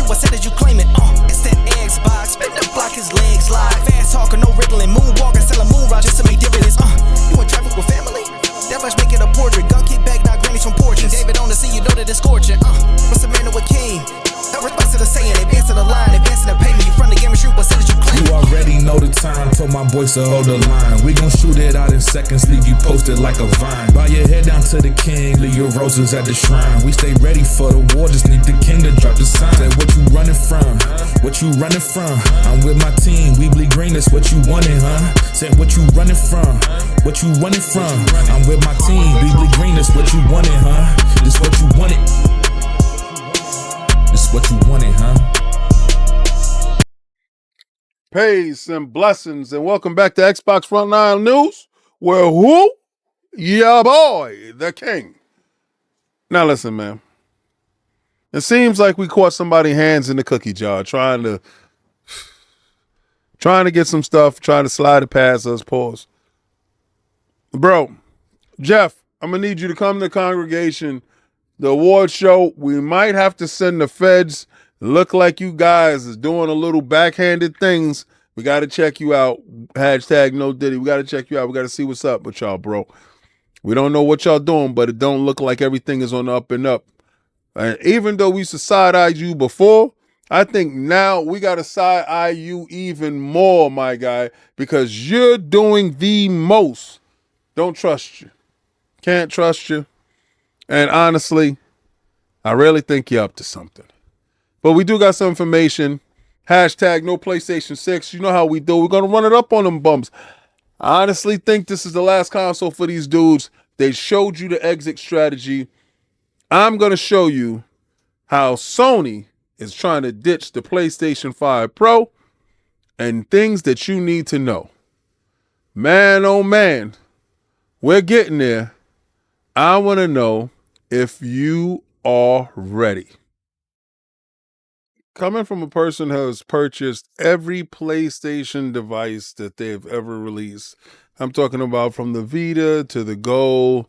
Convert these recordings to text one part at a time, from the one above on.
shoot, I said that you claim it. It's that Xbox, spin the block, his legs live. Fast talker, no riddling, moonwalking, selling moon rock just to make dividends. You in traffic with family? That much make it a portrait. Gun kick back, not grannies from porches. David on the scene, you know that it's scorching. What's the man with king? No response to the saying, advancing the line, advancing the payment. You front the game and shoot, what said that you claim? You already know the time, told my boys to hold the line. We gon' shoot it out in seconds, leave you posted like a vine. Bow your head down to the king, leave your roses at the shrine. We stay ready for the war, just need the king to drop the sign. Say what you running from, what you running from? I'm with my team, we bleed green, that's what you wanted, huh? Say what you running from, what you running from? I'm with my team, we bleed green, that's what you wanted, huh? This what you wanted. This what you wanted, huh? Peace and blessings, and welcome back to Xbox Frontline News, where who? Yeah, boy, the king. Now listen, man. It seems like we caught somebody's hands in the cookie jar, trying to get some stuff, trying to slide it past us. Pause. Bro, Jeff, I'm gonna need you to come to the congregation. The award show, we might have to send the feds. Look like you guys is doing a little backhanded things. We got to check you out. Hashtag no Diddy. We got to check you out. We got to see what's up with y'all, bro. We don't know what y'all doing, but it don't look like everything is on the up and up. And even though we used to side-eye you before, I think now we got to side-eye you even more, my guy, because you're doing the most. Don't trust you. Can't trust you. And honestly, I really think you're up to something. But we do got some information. Hashtag no PlayStation 6. You know how we do. We're going to run it up on them bumps. I honestly think this is the last console for these dudes. They showed you the exit strategy. I'm going to show you how Sony is trying to ditch the PlayStation 5 Pro and things that you need to know. Man, oh man, we're getting there. I want to know if you are ready. Coming from a person who has purchased every PlayStation device that they've ever released, I'm talking about from the Vita to the Go,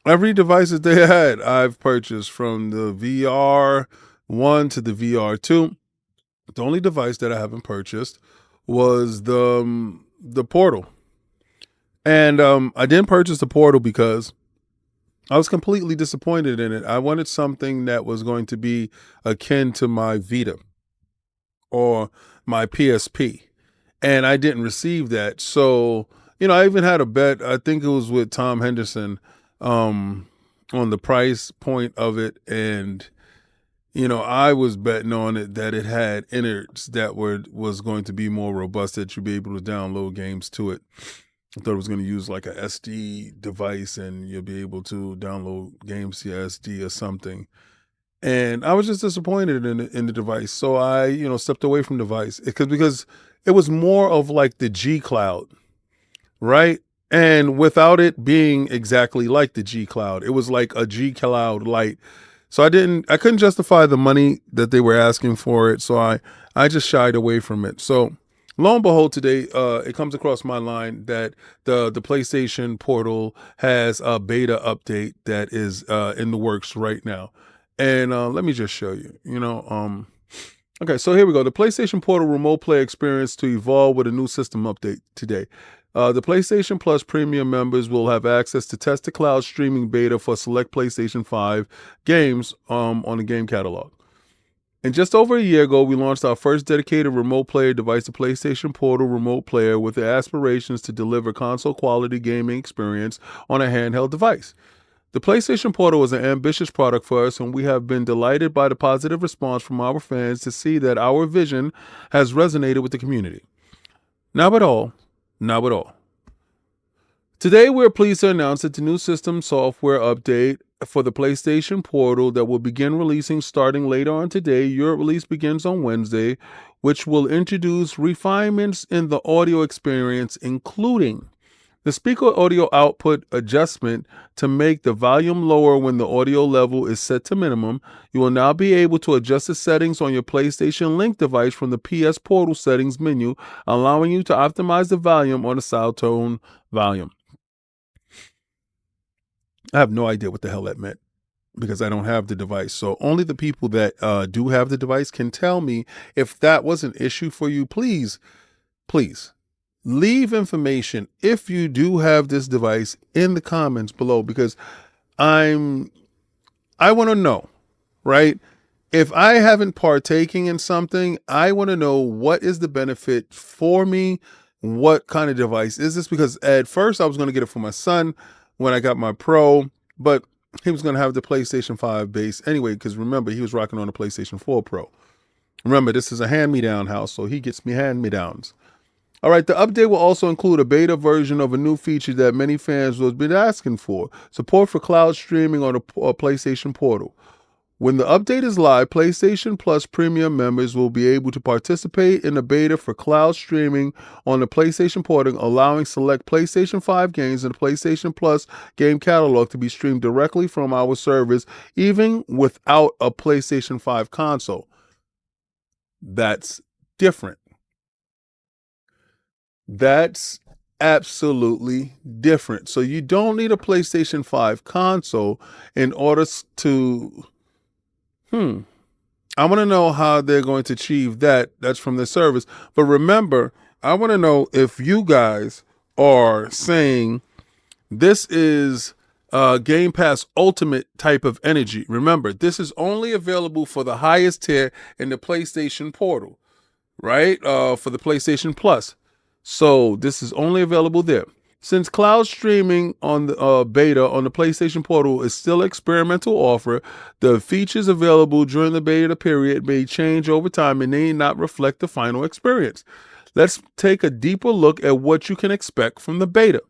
every device that they had, I've purchased, from the VR1 to the VR2. The only device that I haven't purchased was the Portal. And I didn't purchase the Portal because I was completely disappointed in it. I wanted something that was going to be akin to my Vita or my PSP, and I didn't receive that. So, I even had a bet. I think it was with Tom Henderson on the price point of it, and I was betting on it that it had innards that was going to be more robust, that you'd be able to download games to it. I thought it was going to use like a SD device and you'll be able to download games to your SD or something. And I was just disappointed in the device. So I, stepped away from the device because it was more of like the G Cloud, right? And without it being exactly like the G Cloud, it was like a G Cloud Lite. So I couldn't justify the money that they were asking for it. So I just shied away from it. So lo and behold, today it comes across my line that the PlayStation Portal has a beta update that is in the works right now. And let me just show you, Okay, so here we go. The PlayStation Portal remote play experience to evolve with a new system update today. The PlayStation Plus Premium members will have access to Test to Cloud streaming beta for select PlayStation 5 games on the game catalog. And just over a year ago, we launched our first dedicated remote player device, the PlayStation Portal Remote Player, with the aspirations to deliver console-quality gaming experience on a handheld device. The PlayStation Portal is an ambitious product for us, and we have been delighted by the positive response from our fans to see that our vision has resonated with the community. Not at all. Today, we're pleased to announce that the new system software update for the PlayStation Portal that will begin releasing starting later on today. Your release begins on Wednesday, which will introduce refinements in the audio experience, including the speaker audio output adjustment to make the volume lower when the audio level is set to minimum. You will now be able to adjust the settings on your PlayStation Link device from the PS Portal settings menu, allowing you to optimize the volume on the sound tone volume. I have no idea what the hell that meant. because I don't have the device. So only the people that do have the device can tell me if that was an issue for you. Please leave information if you do have this device in the comments below, because I want to know, right? If I haven't partaking in something, I want to know what is the benefit for me. What kind of device is this? Because at first I was going to get it for my son when I got my Pro, but he was going to have the PlayStation 5 base anyway, because remember, he was rocking on the PlayStation 4 Pro. Remember, this is a hand-me-down house, so he gets me hand-me-downs. All right, the update will also include a beta version of a new feature that many fans have been asking for: support for cloud streaming on the PlayStation Portal. When the update is live, PlayStation Plus Premium members will be able to participate in the beta for cloud streaming on the PlayStation Portal, allowing select PlayStation 5 games in the PlayStation Plus game catalog to be streamed directly from our servers, even without a PlayStation 5 console. That's different. That's absolutely different. So you don't need a PlayStation 5 console in order to... I want to know how they're going to achieve that. That's from the service. But remember, I want to know if you guys are saying this is Game Pass Ultimate type of energy. Remember, this is only available for the highest tier in the PlayStation Portal, right? For the PlayStation Plus. So this is only available there. Since cloud streaming on the beta on the PlayStation Portal is still an experimental offer, the features available during the beta period may change over time and may not reflect the final experience. Let's take a deeper look at what you can expect from the beta.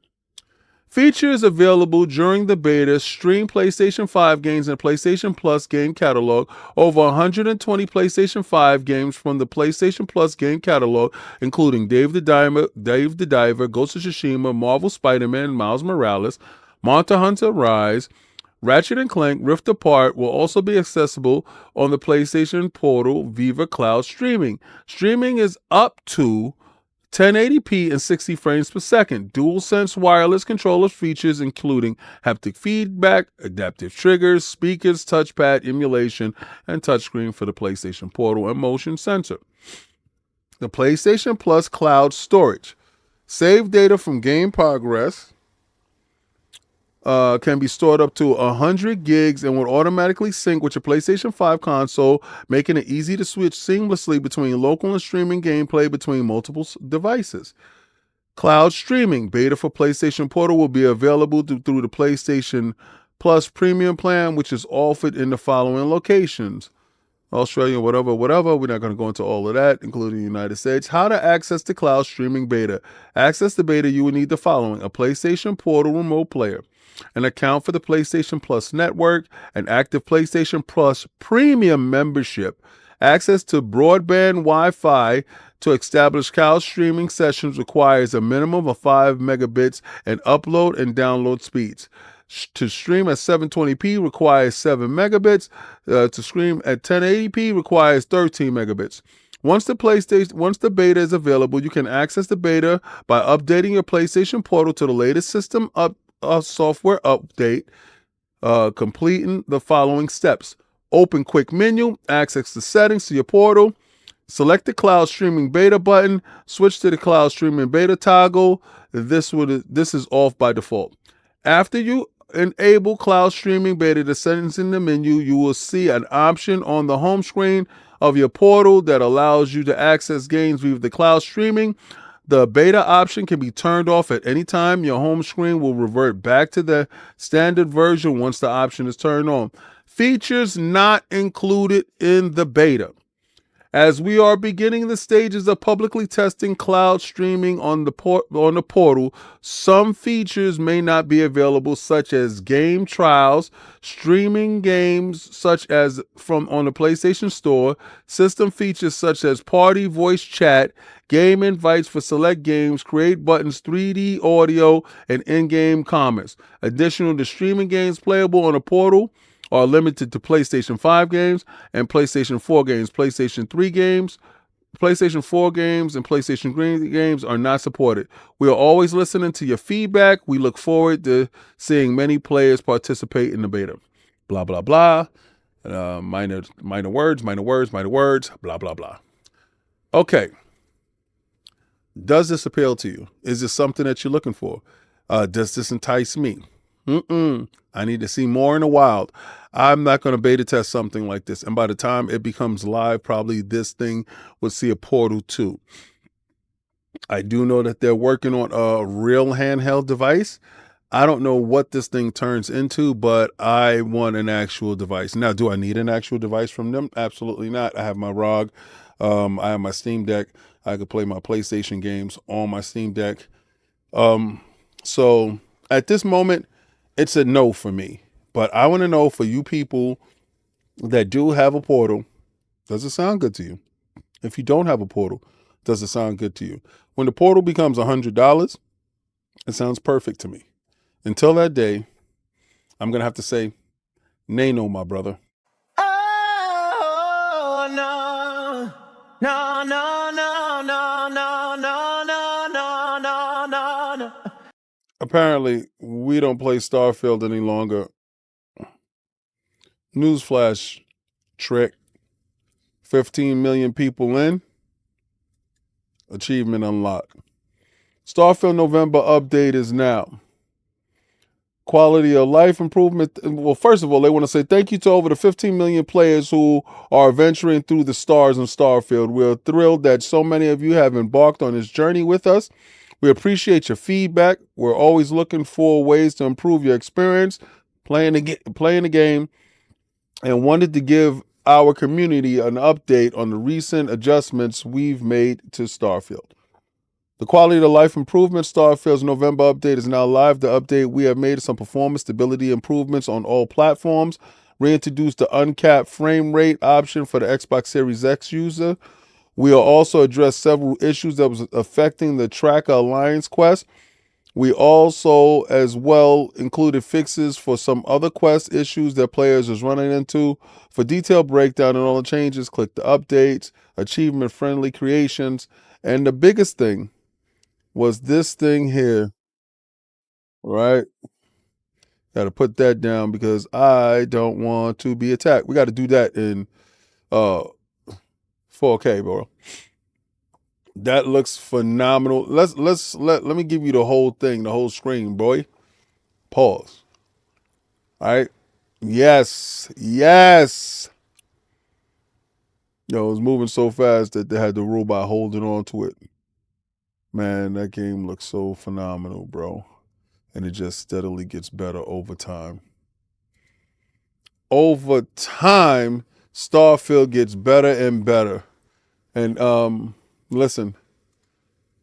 Features available during the beta: stream PlayStation 5 games in the PlayStation Plus game catalog. Over 120 PlayStation 5 games from the PlayStation Plus game catalog, including Dave the Diver, Ghost of Tsushima, Marvel Spider-Man, Miles Morales, Monster Hunter Rise, Ratchet & Clank Rift Apart, will also be accessible on the PlayStation Portal Viva Cloud Streaming. Streaming is up to 1080p and 60 frames per second. DualSense wireless controller features including haptic feedback, adaptive triggers, speakers, touchpad emulation, and touchscreen for the PlayStation Portal and motion sensor. The PlayStation Plus cloud storage. Save data from game progress can be stored up to 100 gigs and will automatically sync with your PlayStation 5 console, making it easy to switch seamlessly between local and streaming gameplay between multiple devices. Cloud streaming. Beta for PlayStation Portal will be available through the PlayStation Plus Premium plan, which is offered in the following locations: Australia, whatever. We're not going to go into all of that, including the United States. How to access the cloud streaming beta. Access the beta, you will need the following: a PlayStation Portal remote player, an account for the PlayStation Plus network, an active PlayStation Plus Premium membership, access to broadband Wi-Fi. To establish cloud streaming sessions requires a minimum of 5 megabits and upload and download speeds. To stream at 720p requires 7 megabits. To stream at 1080p requires 13 megabits. Once the beta is available, you can access the beta by updating your PlayStation Portal to the latest system software update, completing the following steps: open quick menu, access the settings to your portal, select the cloud streaming beta button, switch to the cloud streaming beta toggle. This is off by default. After you enable cloud streaming beta, the settings in the menu, you will see an option on the home screen of your portal that allows you to access games via the cloud streaming. The beta option can be turned off at any time. Your home screen will revert back to the standard version once the option is turned on. Features not included in the beta. As we are beginning the stages of publicly testing cloud streaming on the portal, some features may not be available, such as game trials, streaming games such as from on the PlayStation Store, system features such as party voice chat, game invites for select games, create buttons, 3D audio, and in-game comments. Additional to streaming games playable on the portal are limited to PlayStation 5 games and PlayStation 4 games. PlayStation 3 games, PlayStation 4 games, and PlayStation 3 games are not supported. We are always listening to your feedback. We look forward to seeing many players participate in the beta. blah, blah, blah. Minor words, blah, blah, blah. Okay. Does this appeal to you? Is this something that you're looking for? Does this entice me? I need to see more in the wild. I'm not going to beta test something like this. And by the time it becomes live, probably this thing will see a Portal 2. I do know that they're working on a real handheld device. I don't know what this thing turns into, but I want an actual device. Now, do I need an actual device from them? Absolutely not. I have my ROG. I have my Steam Deck. I could play my PlayStation games on my Steam Deck. So at this moment, it's a no for me. But I want to know, for you people that do have a Portal, does it sound good to you? If you don't have a Portal, does it sound good to you? When the Portal becomes $100, it sounds perfect to me. Until that day, I'm going to have to say, nay, no, my brother. Oh, no. No, no, no, no, no, no, no, no, no, no, no. Apparently, we don't play Starfield any longer. Newsflash, trick. 15 million people in. Achievement unlocked. Starfield November update is now. Quality of life improvement. Well, first of all, they want to say thank you to over the 15 million players who are venturing through the stars in Starfield. We're thrilled that so many of you have embarked on this journey with us. We appreciate your feedback. We're always looking for ways to improve your experience playing the game, and wanted to give our community an update on the recent adjustments we've made to Starfield. The quality of life improvement. Starfield's November update is now live. The update we have made some performance stability improvements on all platforms. Reintroduced the uncapped frame rate option for the Xbox Series X user. We will also address several issues that was affecting the Tracker Alliance quest. We also, as well, included fixes for some other quest issues that players is running into. For detailed breakdown and all the changes, click the updates, achievement-friendly creations, and the biggest thing was this thing here, right? Got to put that down because I don't want to be attacked. We got to do that in 4K, bro. That looks phenomenal. Let me give you the whole thing, the whole screen, boy. Pause. All right. Yes. Yo, it was moving so fast that they had the robot holding on to it. Man, that game looks so phenomenal, bro. And it just steadily gets better over time. Over time, Starfield gets better and better. And listen,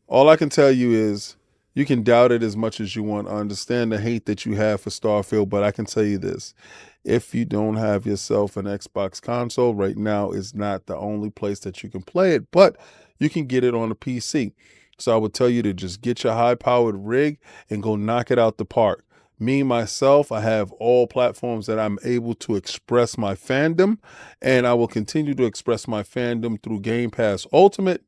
all I can tell you is you can doubt it as much as you want. I understand the hate that you have for Starfield, but I can tell you this. If you don't have yourself an Xbox console, right now is not the only place that you can play it, but you can get it on a PC. So I would tell you to just get your high-powered rig and go knock it out the park. Me, myself, I have all platforms that I'm able to express my fandom, and I will continue to express my fandom through Game Pass Ultimate,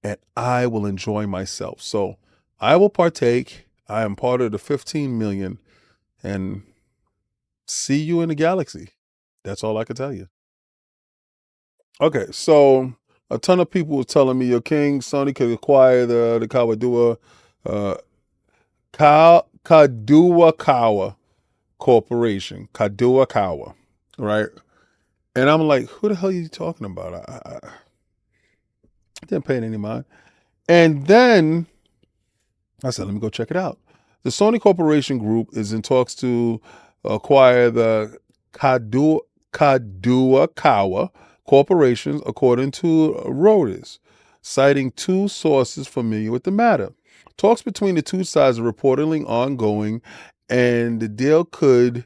and I will enjoy myself. So I will partake. I am part of the 15 million, and see you in the galaxy. That's all I can tell you. Okay, so a ton of people were telling me, your King, Sony could acquire the kadokawa corporation, kadokawa, right? And I'm like, who the hell are you talking about? I didn't pay any mind. And then I said, let me go check it out. The Sony Corporation Group is in talks to acquire the kadokawa corporations, according to Reuters, citing two sources familiar with the matter. Talks between the two sides are reportedly ongoing, and the deal could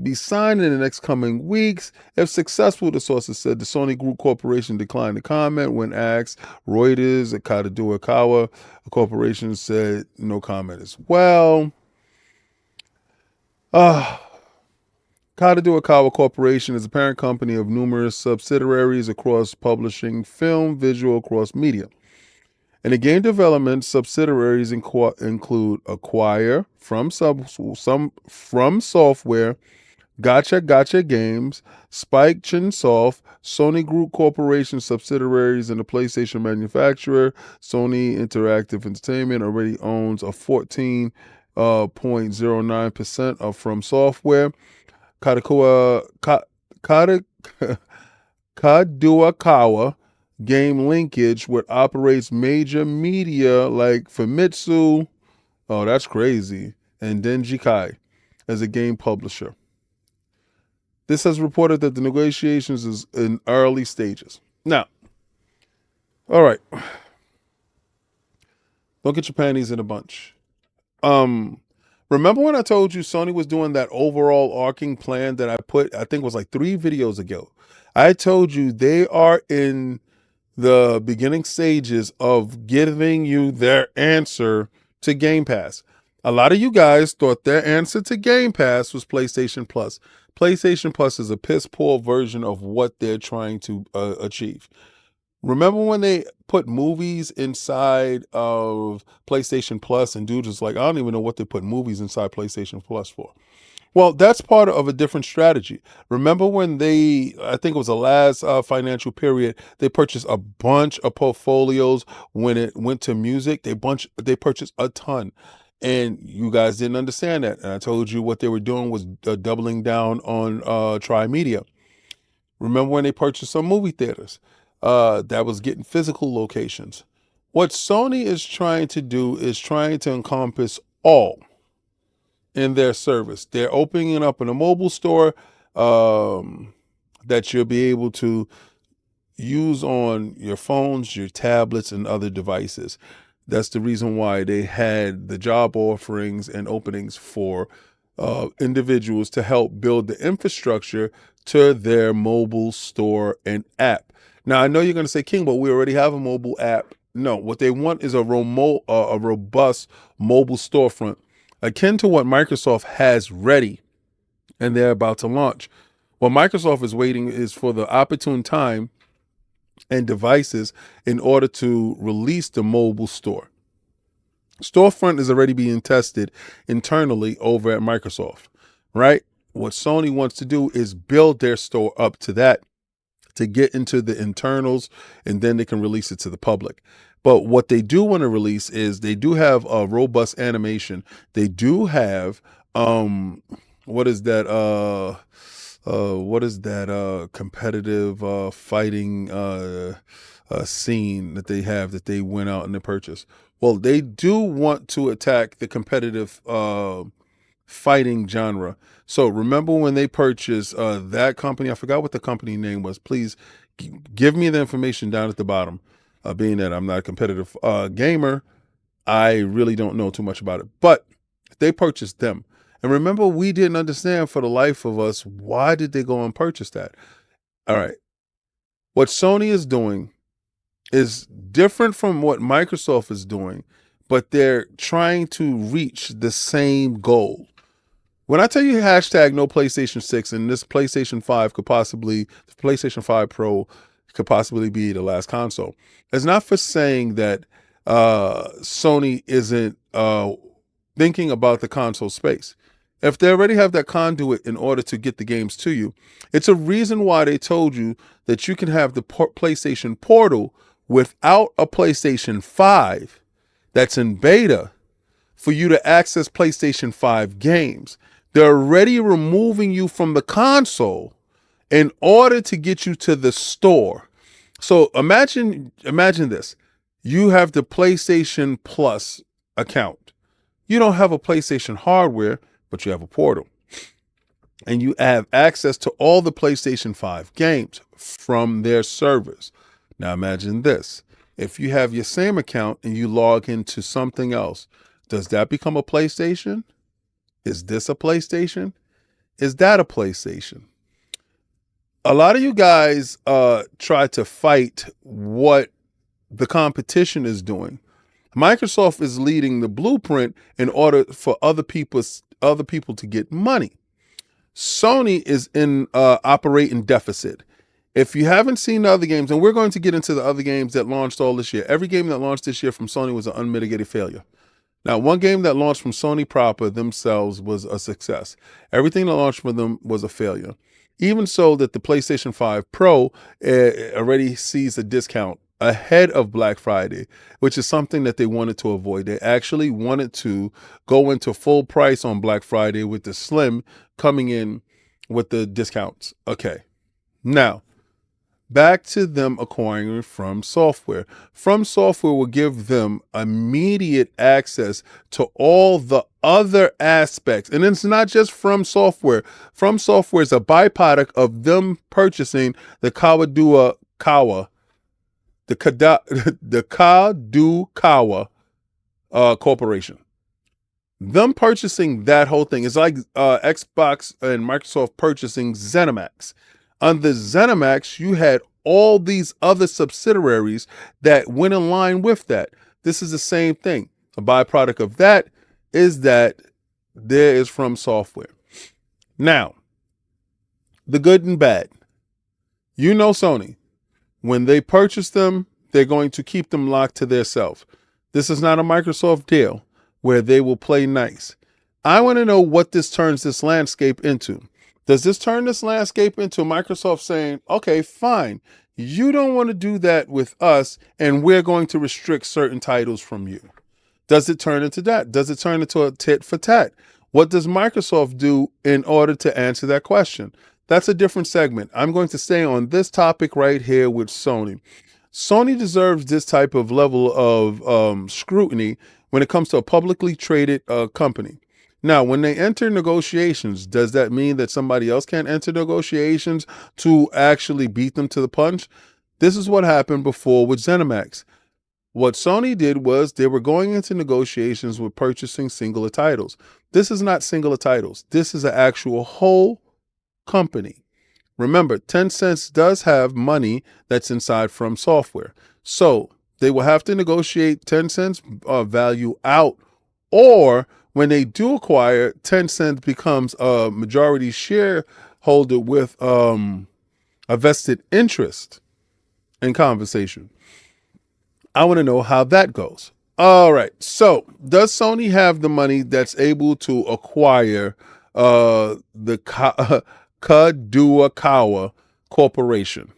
be signed in the next coming weeks. If successful, the sources said. The Sony Group Corporation declined to comment when asked. Reuters, at kadokawa corporation said no comment as well. Kadokawa Corporation is a parent company of numerous subsidiaries across publishing, film, visual, across media. And the game development subsidiaries include Acquire, From Software, Gotcha Games, Spike Chunsoft, Sony Group Corporation subsidiaries, and the PlayStation manufacturer. Sony Interactive Entertainment already owns a 14.09% of From Software. Kadokawa, Kadokawa Game Linkage, which operates major media like Famitsu, oh that's crazy, and Denji Kai as a game publisher. This has reported that the negotiations is in early stages. Now, all right, don't get your panties in a bunch. Remember when I told you Sony was doing that overall arcing plan that I think it was like 3 videos ago? I told you they are in the beginning stages of giving you their answer to Game Pass. A lot of you guys thought their answer to Game Pass was PlayStation Plus. PlayStation Plus is a piss poor version of what they're trying to achieve. Remember when they put movies inside of PlayStation Plus and dudes was like, I don't even know what they put movies inside PlayStation Plus for. Well, that's part of a different strategy. Remember when I think it was the last financial period, they purchased a bunch of portfolios when it went to music. They purchased a ton. And you guys didn't understand that. And I told you what they were doing was doubling down on Tri-Media. Remember when they purchased some movie theaters? That was getting physical locations. What Sony is trying to do is trying to encompass all in their service. They're opening up in a mobile store that you'll be able to use on your phones, your tablets, and other devices. That's the reason why they had the job offerings and openings for individuals to help build the infrastructure to their mobile store and app. Now, I know you're going to say, King, but we already have a mobile app. No, what they want is a robust mobile storefront, akin to what Microsoft has ready and they're about to launch. What Microsoft is waiting is for the opportune time and devices in order to release the mobile store. Storefront is already being tested internally over at Microsoft, right? What Sony wants to do is build their store up to that, to get into the internals, and then they can release it to the public. But what they do want to release is they do have a robust animation. They do have what is that competitive fighting scene that they have that they went out and they purchased. Well, they do want to attack the competitive fighting genre. So remember when they purchased that company? I forgot what the company name was. Please give me the information down at the bottom. Being that I'm not a competitive gamer, I really don't know too much about it. But they purchased them. And remember, we didn't understand for the life of us, why did they go and purchase that? All right. What Sony is doing is different from what Microsoft is doing, but they're trying to reach the same goal. When I tell you hashtag no PlayStation 6 and this PlayStation 5 the PlayStation 5 Pro could possibly be the last console, it's not for saying that Sony isn't thinking about the console space. If they already have that conduit in order to get the games to you, it's a reason why they told you that you can have the PlayStation Portal without a PlayStation 5 that's in beta for you to access PlayStation 5 games. They're already removing you from the console in order to get you to the store. So imagine this. You have the PlayStation Plus account. You don't have a PlayStation hardware, but you have a portal. And you have access to all the PlayStation 5 games from their servers. Now imagine this. If you have your same account and you log into something else, does that become a PlayStation? Is this a PlayStation? Is that a PlayStation? A lot of you guys try to fight what the competition is doing. Microsoft is leading the blueprint in order for other people to get money. Sony is in operating deficit. If you haven't seen the other games, and we're going to get into the other games that launched all this year. Every game that launched this year from Sony was an unmitigated failure. Now, one game that launched from Sony proper themselves was a success. Everything that launched from them was a failure. Even so that the PlayStation 5 Pro already sees a discount ahead of Black Friday, which is something that they wanted to avoid. They actually wanted to go into full price on Black Friday with the Slim coming in with the discounts. Okay. Now, back to them acquiring From Software. From Software will give them immediate access to all the other aspects. And it's not just From Software. From Software is a byproduct of them purchasing the kadokawa, the kadokawa corporation. Them purchasing that whole thing is like Xbox and Microsoft purchasing ZeniMax. Under ZeniMax, you had all these other subsidiaries that went in line with that. This is the same thing. A byproduct of that is that there is From Software. Now, the good and bad. You know Sony. When they purchase them, they're going to keep them locked to their self. This is not a Microsoft deal where they will play nice. I want to know what this turns this landscape into. Does this turn this landscape into Microsoft saying, okay, fine, you don't want to do that with us, and we're going to restrict certain titles from you? Does it turn into that? Does it turn into a tit for tat? What does Microsoft do in order to answer that question? That's a different segment. I'm going to stay on this topic right here with Sony. Sony deserves this type of level of scrutiny when it comes to a publicly traded company. Now, when they enter negotiations, does that mean that somebody else can't enter negotiations to actually beat them to the punch? This is what happened before with ZeniMax. What Sony did was they were going into negotiations with purchasing singular titles. This is not singular titles. This is an actual whole company. Remember, Tencent does have money that's inside From Software. So they will have to negotiate Tencent's value out, or when they do acquire, Tencent becomes a majority shareholder with a vested interest in conversation. I want to know how that goes. All right. So does Sony have the money that's able to acquire the kadokawa corporation?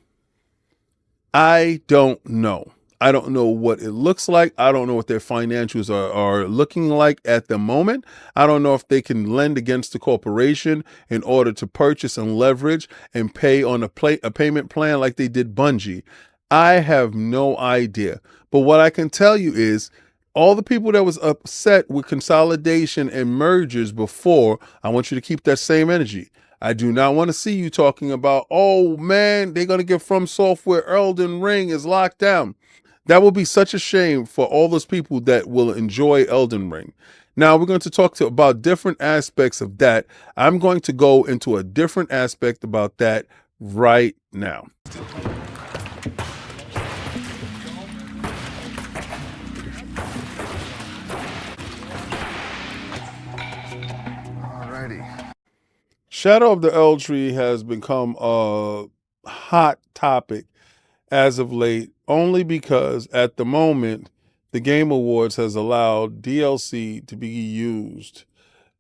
I don't know. I don't know what it looks like. I don't know what their financials are looking like at the moment. I don't know if they can lend against the corporation in order to purchase and leverage and pay on a payment plan like they did Bungie. I have no idea. But what I can tell you is all the people that was upset with consolidation and mergers before, I want you to keep that same energy. I do not want to see you talking about, oh man, they're going to get From Software, Elden Ring is locked down. That will be such a shame for all those people that will enjoy Elden Ring. Now we're going to talk about different aspects of that. I'm going to go into a different aspect about that right now. Alrighty. Shadow of the Elder Tree has become a hot topic as of late, only because at the moment, the Game Awards has allowed DLC to be used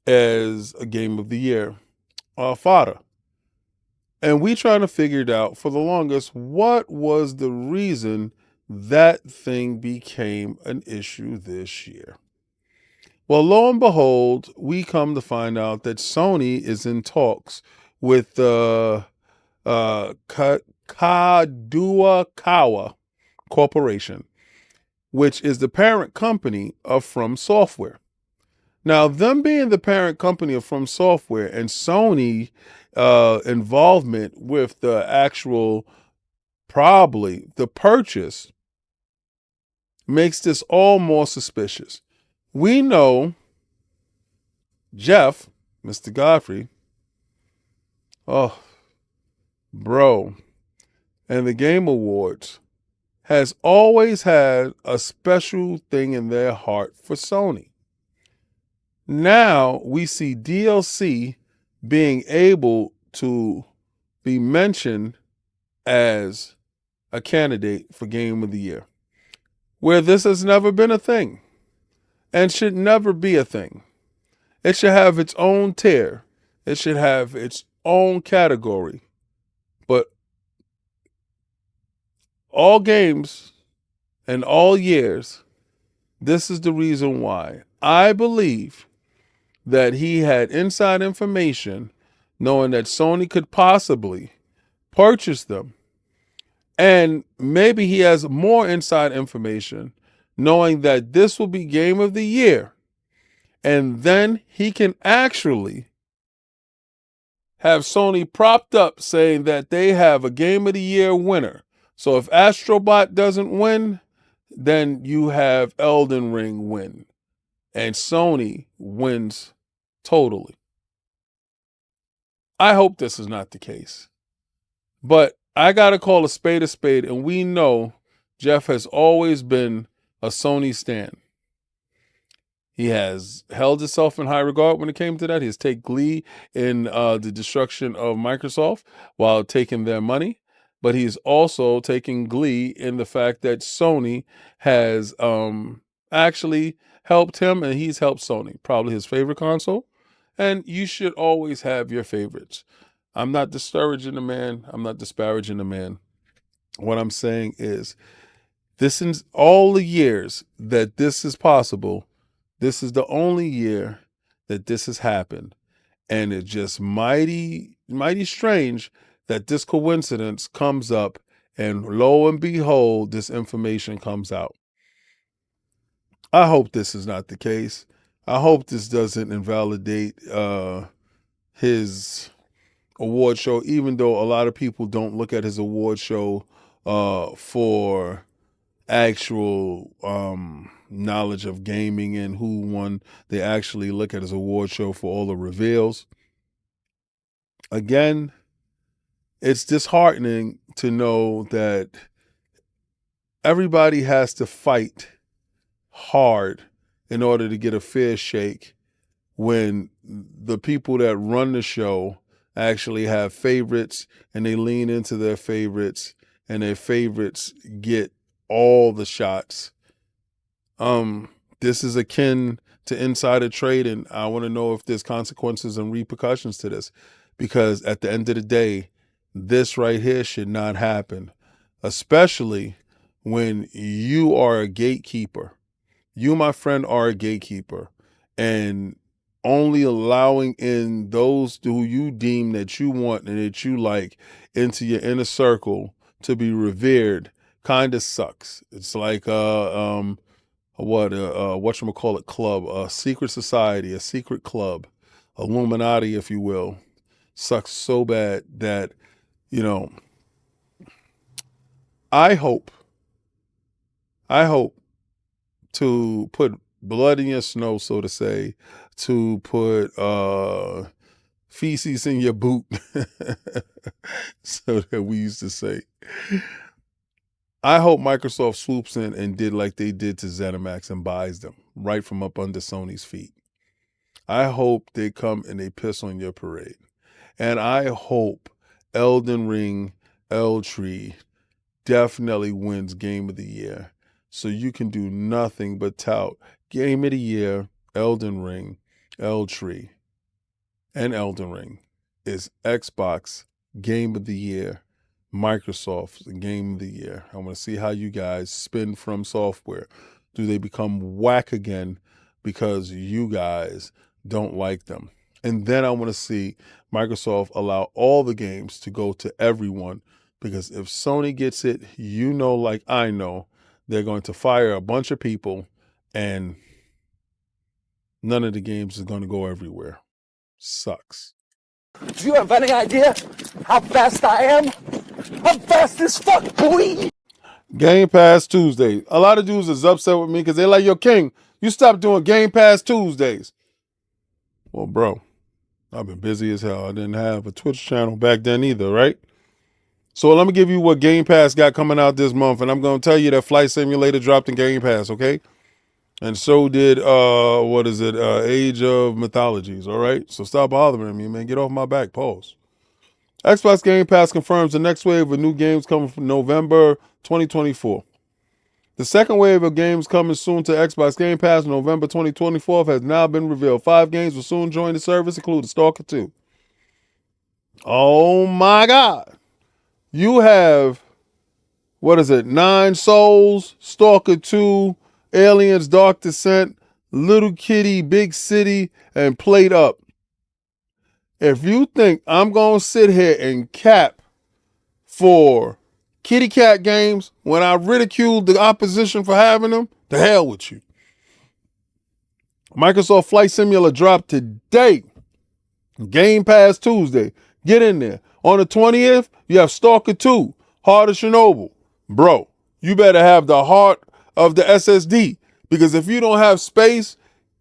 as a Game of the Year fodder. And we trying to figure it out for the longest, what was the reason that thing became an issue this year? Well, lo and behold, we come to find out that Sony is in talks with kadokawa Corporation, which is the parent company of From Software. Now, them being the parent company of From Software and Sony involvement with the actual, probably the purchase, makes this all more suspicious. We know Jeff, Mr. Godfrey, oh, bro, and the Game Awards has always had a special thing in their heart for Sony. Now we see DLC being able to be mentioned as a candidate for Game of the Year, where this has never been a thing. and should never be a thing. It should have its own tier. It should have its own category. But all games and all years, this is the reason why. I believe that he had inside information knowing that Sony could possibly purchase them. And maybe he has more inside information knowing that this will be game of the year. And then he can actually have Sony propped up saying that they have a game of the year winner. So if Astrobot doesn't win, then you have Elden Ring win. And Sony wins totally. I hope this is not the case. But I got to call a spade, and we know Jeff has always been a Sony stan. He has held himself in high regard when it came to that. He has taken glee in the destruction of Microsoft while taking their money. But he's also taking glee in the fact that Sony has actually helped him, and he's helped Sony. Probably his favorite console. And you should always have your favorites. I'm not discouraging the man. I'm not disparaging the man. What I'm saying is, this is all the years that this is possible. This is the only year that this has happened. And it's just mighty, mighty strange that this coincidence comes up, and lo and behold, this information comes out. I hope this is not the case. I hope this doesn't invalidate his award show, even though a lot of people don't look at his award show for actual knowledge of gaming and who won. They actually look at his award show for all the reveals. Again, it's disheartening to know that everybody has to fight hard in order to get a fair shake when the people that run the show actually have favorites and they lean into their favorites, and their favorites get all the shots. This is akin to insider trading. I want to know if there's consequences and repercussions to this, because at the end of the day, this right here should not happen, especially when you are a gatekeeper. You, my friend, are a gatekeeper, and only allowing in those who you deem that you want and that you like into your inner circle to be revered kind of sucks. It's like whatchamacallit club, a secret society, a secret club, Illuminati, if you will. Sucks so bad that, you know, I hope to put blood in your snow, so to say, to put feces in your boot, so that we used to say. I hope Microsoft swoops in and did like they did to ZeniMax and buys them right from up under Sony's feet. I hope they come and they piss on your parade. And I hope Elden Ring, Eltree definitely wins Game of the Year. So you can do nothing but tout Game of the Year, Elden Ring, Eltree, and Elden Ring is Xbox Game of the Year, Microsoft's Game of the Year. I want to see how you guys spin From Software. Do they become whack again because you guys don't like them? And then I want to see Microsoft allow all the games to go to everyone, because if Sony gets it, you know, like I know, they're going to fire a bunch of people and none of the games is going to go everywhere. Sucks. Do you have any idea how fast I am? I'm fast as fuck, boy! Game Pass Tuesday. A lot of dudes is upset with me because they're like, yo, King, you stopped doing Game Pass Tuesdays. Well, bro, I've been busy as hell. I didn't have a Twitch channel back then either, right? So let me give you what Game Pass got coming out this month, and I'm going to tell you that Flight Simulator dropped in Game Pass, okay? And so did, Age of Mythologies, all right? So stop bothering me, man. Get off my back. Pause. Xbox Game Pass confirms the next wave of new games coming from November 2024. The second wave of games coming soon to Xbox Game Pass in November 2024 has now been revealed. 5 games will soon join the service, including Stalker 2. Oh my God. You have, 9 Souls, Stalker 2, Aliens, Dark Descent, Little Kitty, Big City, and Played Up. If you think I'm going to sit here and cap for kitty cat games when I ridiculed the opposition for having them, to hell with you. Microsoft Flight Simulator dropped today. Game Pass Tuesday. Get in there. On the 20th, you have Stalker 2, Heart of Chernobyl. Bro, you better have the heart of the SSD, because if you don't have space,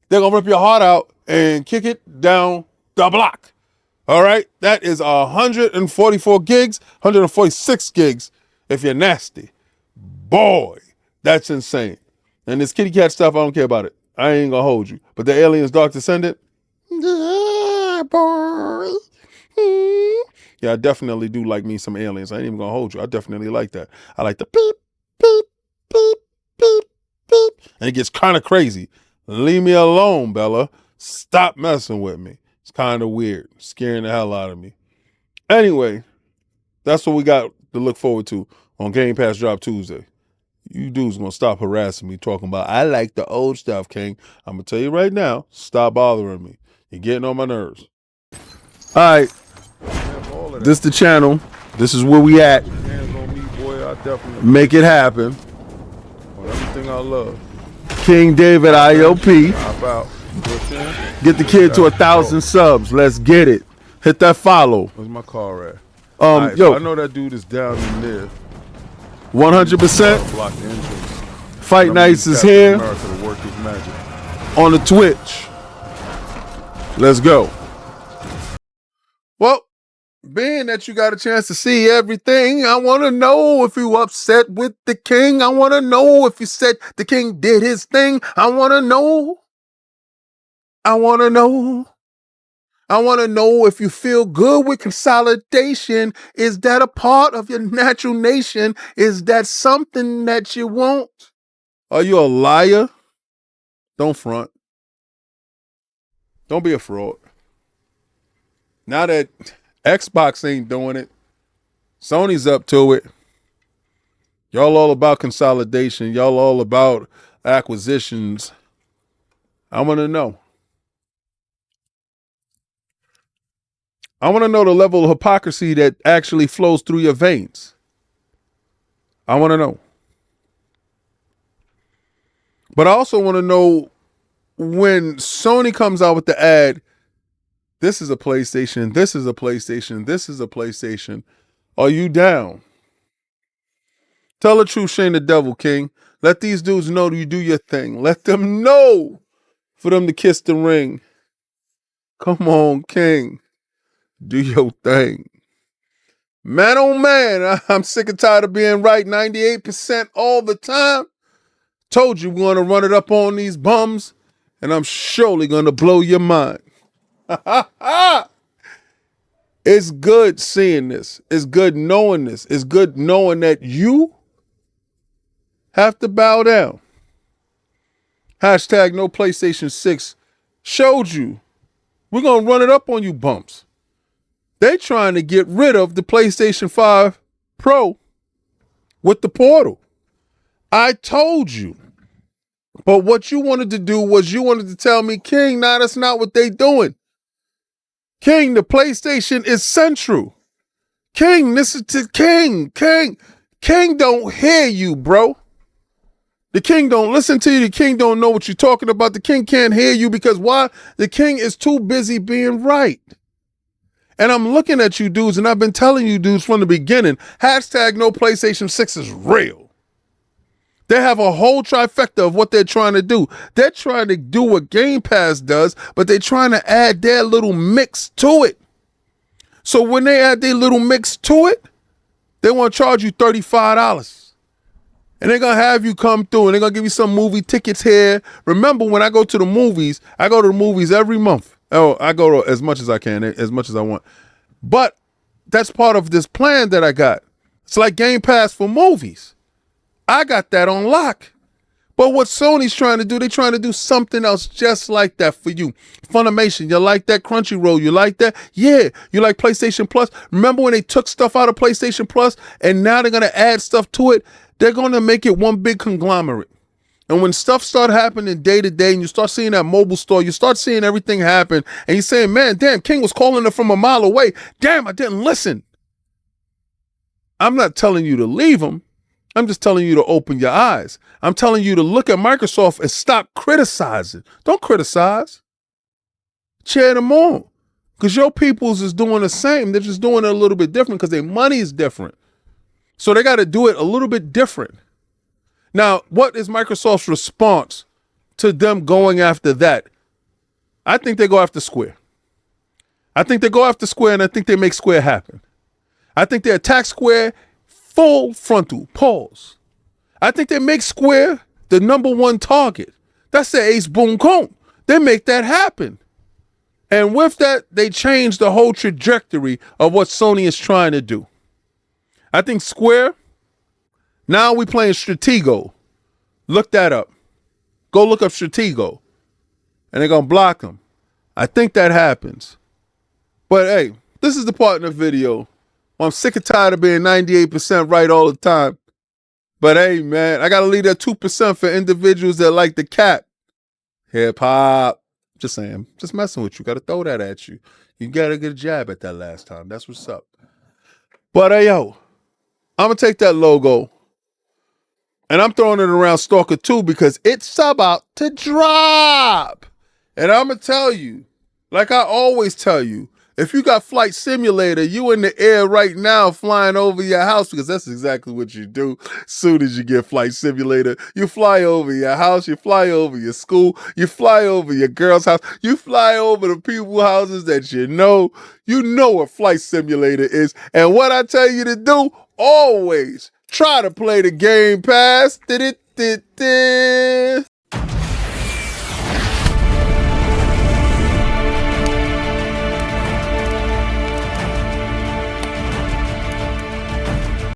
they're going to rip your heart out and kick it down the block. All right? That is 144 gigs, 146 gigs if you're nasty. Boy, that's insane. And this kitty cat stuff, I don't care about it. I ain't going to hold you. But the Aliens Dark Descendant, yeah, boy. Yeah, I definitely do like me some Aliens. I ain't even going to hold you. I definitely like that. I like the beep, beep, beep, beep, beep. And it gets kind of crazy. Leave me alone, Bella. Stop messing with me. It's kind of weird. Scaring the hell out of me. Anyway, that's what we got to look forward to on Game Pass Drop Tuesday. You dudes going to stop harassing me talking about, I like the old stuff, King. I'm going to tell you right now, stop bothering me. You're getting on my nerves. All right. This the channel. This is where we at. Make it happen. On everything I love. King David IOP. Get the kid to 1,000 subs. Let's get it. Hit that follow. Where's my car at? Yo, so I know that dude is down in there. 100%. Block the entrance. Fight Nights is here America to work his magic. on the Twitch. Let's go. Well, being that you got a chance to see everything, I want to know if you upset with the king. I want to know if you said the king did his thing. I want to know. I want to know. I want to know if you feel good with consolidation. Is that a part of your natural nation? Is that something that you want? Are you a liar? Don't front. Don't be a fraud. Now that Xbox ain't doing it, Sony's up to it. Y'all all about consolidation. Y'all all about acquisitions. I want to know. I want to know the level of hypocrisy that actually flows through your veins. I want to know. But I also want to know, when Sony comes out with the ad, this is a PlayStation, this is a PlayStation, this is a PlayStation, are you down? Tell the truth, shame the devil, King. Let these dudes know you do your thing. Let them know for them to kiss the ring. Come on, King. Do your thing. Man, oh man, I'm sick and tired of being right 98% all the time. Told you we're going to run it up on these bums, and I'm surely going to blow your mind. It's good seeing this. It's good knowing this. It's good knowing that you have to bow down. Hashtag no PlayStation 6 showed you. We're going to run it up on you bumps. They trying to get rid of the PlayStation 5 Pro with the portal. I told you. But what you wanted to do was you wanted to tell me, King, nah, that's not what they doing. King, the PlayStation is central. King, this is to King. King don't hear you, bro. The King don't listen to you. The King don't know what you're talking about. The King can't hear you because why? The King is too busy being right. And I'm looking at you dudes, and I've been telling you dudes from the beginning, hashtag no PlayStation 6 is real. They have a whole trifecta of what they're trying to do. They're trying to do what Game Pass does, but they're trying to add their little mix to it. So when they add their little mix to it, they want to charge you $35. And they're going to have you come through, and they're going to give you some movie tickets here. Remember, when I go to the movies every month. Oh, I go to as much as I can, as much as I want. But that's part of this plan that I got. It's like Game Pass for movies. I got that on lock. But what Sony's trying to do, they're trying to do something else just like that for you. Funimation, you like that? Crunchyroll, you like that? Yeah. You like PlayStation Plus? Remember when they took stuff out of PlayStation Plus and now they're going to add stuff to it? They're going to make it one big conglomerate. And when stuff start happening day to day and you start seeing that mobile store, you start seeing everything happen and you're saying, man, damn, King was calling her from a mile away. Damn, I didn't listen. I'm not telling you to leave them. I'm just telling you to open your eyes. I'm telling you to look at Microsoft and stop criticizing. Don't criticize. Cheer them on. Because your peoples is doing the same. They're just doing it a little bit different because their money is different. So they got to do it a little bit different. Now, what is Microsoft's response to them going after that? I think they go after Square. I think they go after Square, and I think they make Square happen. I think they attack Square full frontal, pause. I think they make Square the number one target. That's the ace boom cone. They make that happen. And with that, they change the whole trajectory of what Sony is trying to do. I think Square, now we playing Stratego. Look that up. Go look up Stratego. And they're going to block them. I think that happens. But hey, this is the part in the video where I'm sick and tired of being 98% right all the time. But hey, man, I got to leave that 2% for individuals that like the cap. Hip hop. Just saying. Just messing with you. Got to throw that at you. You got to get a jab at that last time. That's what's up. But hey, yo, I'm going to take that logo and I'm throwing it around Stalker 2 because it's about to drop. And I'm going to tell you, like I always tell you, if you got Flight Simulator, you in the air right now flying over your house because that's exactly what you do. Soon as you get Flight Simulator, you fly over your house, you fly over your school, you fly over your girl's house, you fly over the people's houses that you know. You know what Flight Simulator is. And what I tell you to do, always try to play the Game Pass.